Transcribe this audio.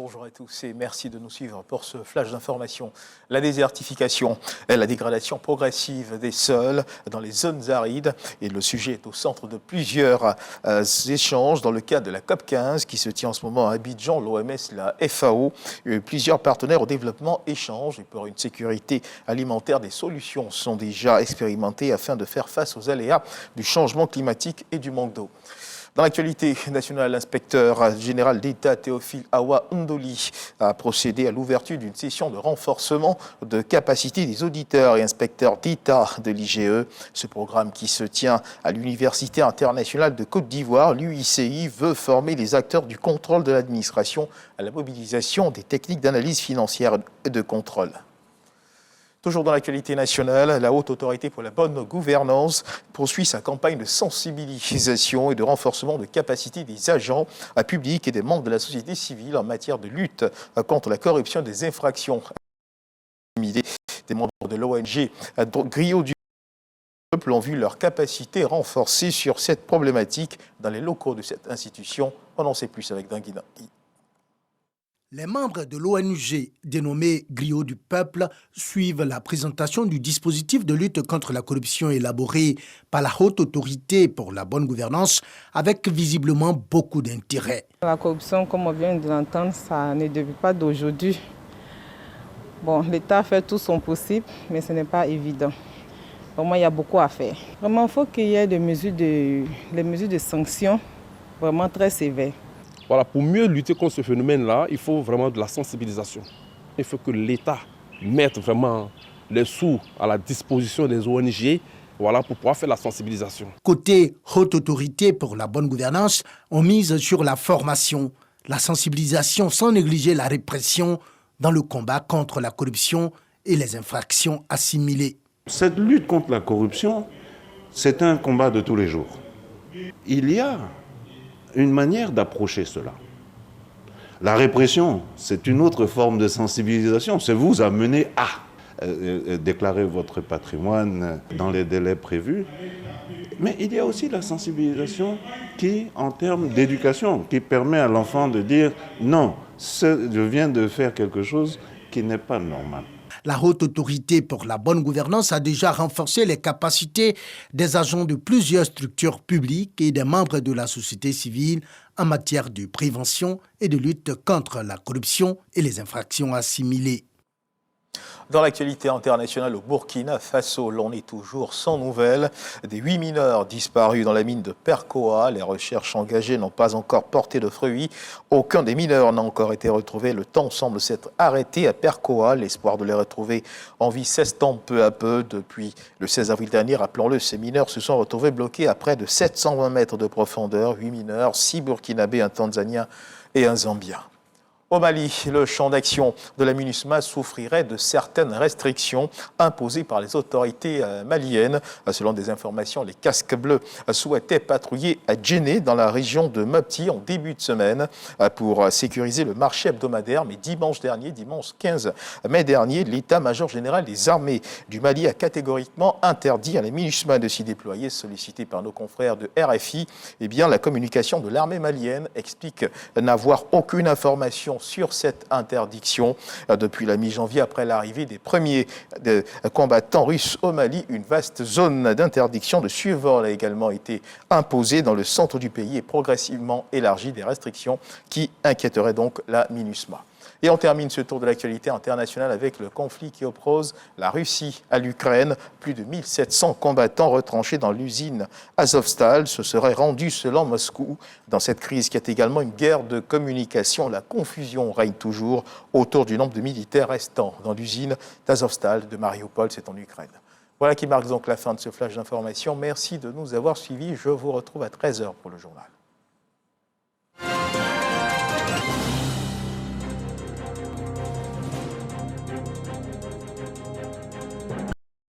bonjour à tous et merci de nous suivre pour ce flash d'information. La désertification et la dégradation progressive des sols dans les zones arides et le sujet est au centre de plusieurs échanges dans le cadre de la COP15 qui se tient en ce moment à Abidjan, l'OMS, la FAO. Plusieurs partenaires au développement échangent et pour une sécurité alimentaire, des solutions sont déjà expérimentées afin de faire face aux aléas du changement climatique et du manque d'eau. Dans l'actualité nationale, l'inspecteur général d'État Théophile Awa Ndoli a procédé à l'ouverture d'une session de renforcement de capacité des auditeurs et inspecteurs d'État de l'IGE. Ce programme qui se tient à l'Université internationale de Côte d'Ivoire, l'UICI, veut former les acteurs du contrôle de l'administration à la mobilisation des techniques d'analyse financière et de contrôle. Toujours dans l'actualité nationale, la Haute Autorité pour la bonne gouvernance poursuit sa campagne de sensibilisation et de renforcement de capacité des agents publics et des membres de la société civile en matière de lutte contre la corruption et des infractions. Des membres de l'ONG Griot du Peuple ont vu leur capacité renforcée sur cette problématique dans les locaux de cette institution. On en sait plus avec Danguina. Les membres de l'ONG dénommée Griot du Peuple suivent la présentation du dispositif de lutte contre la corruption élaboré par la Haute Autorité pour la bonne gouvernance avec visiblement beaucoup d'intérêt. La corruption, comme on vient de l'entendre, ça ne débute pas d'aujourd'hui. Bon, l'État fait tout son possible, mais ce n'est pas évident. Vraiment, il y a beaucoup à faire. Vraiment, il faut qu'il y ait des mesures de sanctions vraiment très sévères. Voilà, pour mieux lutter contre ce phénomène-là, il faut vraiment de la sensibilisation. Il faut que l'État mette vraiment les sous à la disposition des ONG, voilà, pour pouvoir faire la sensibilisation. Côté Haute Autorité pour la bonne gouvernance, on mise sur la formation, la sensibilisation sans négliger la répression dans le combat contre la corruption et les infractions assimilées. Cette lutte contre la corruption, c'est un combat de tous les jours. Il y a une manière d'approcher cela. La répression, c'est une autre forme de sensibilisation. C'est vous amener à déclarer votre patrimoine dans les délais prévus. Mais il y a aussi la sensibilisation qui, en termes d'éducation, qui permet à l'enfant de dire « Non, je viens de faire quelque chose qui n'est pas normal ». La Haute Autorité pour la bonne gouvernance a déjà renforcé les capacités des agents de plusieurs structures publiques et des membres de la société civile en matière de prévention et de lutte contre la corruption et les infractions assimilées. Dans l'actualité internationale au Burkina Faso, l'on est toujours sans nouvelles des 8 mineurs disparus dans la mine de Perkoa. Les recherches engagées n'ont pas encore porté de fruits. Aucun des mineurs n'a encore été retrouvé. Le temps semble s'être arrêté à Perkoa. L'espoir de les retrouver en vie s'estompe peu à peu. Depuis le 16 avril dernier, rappelons-le, ces mineurs se sont retrouvés bloqués à près de 720 mètres de profondeur. 8 mineurs, 6 Burkinabés, un Tanzanien et un Zambien. Au Mali, le champ d'action de la MINUSMA souffrirait de certaines restrictions imposées par les autorités maliennes. Selon des informations, les casques bleus souhaitaient patrouiller à Djenné, dans la région de Mopti, en début de semaine pour sécuriser le marché hebdomadaire. Mais dimanche 15 mai dernier, l'état-major général des armées du Mali a catégoriquement interdit à la MINUSMA de s'y déployer. Sollicité par nos confrères de RFI, eh bien, la communication de l'armée malienne explique n'avoir aucune information sur cette interdiction. Depuis la mi-janvier, après l'arrivée des premiers combattants russes au Mali, une vaste zone d'interdiction de survol a également été imposée dans le centre du pays et progressivement élargie, des restrictions qui inquiéteraient donc la MINUSMA. Et on termine ce tour de l'actualité internationale avec le conflit qui oppose la Russie à l'Ukraine. Plus de 1700 combattants retranchés dans l'usine Azovstal se seraient rendus selon Moscou. Dans cette crise qui est également une guerre de communication, la confusion règne toujours autour du nombre de militaires restants dans l'usine d'Azovstal de Mariupol, c'est en Ukraine. Voilà qui marque donc la fin de ce flash d'information. Merci de nous avoir suivis. Je vous retrouve à 13h pour le journal.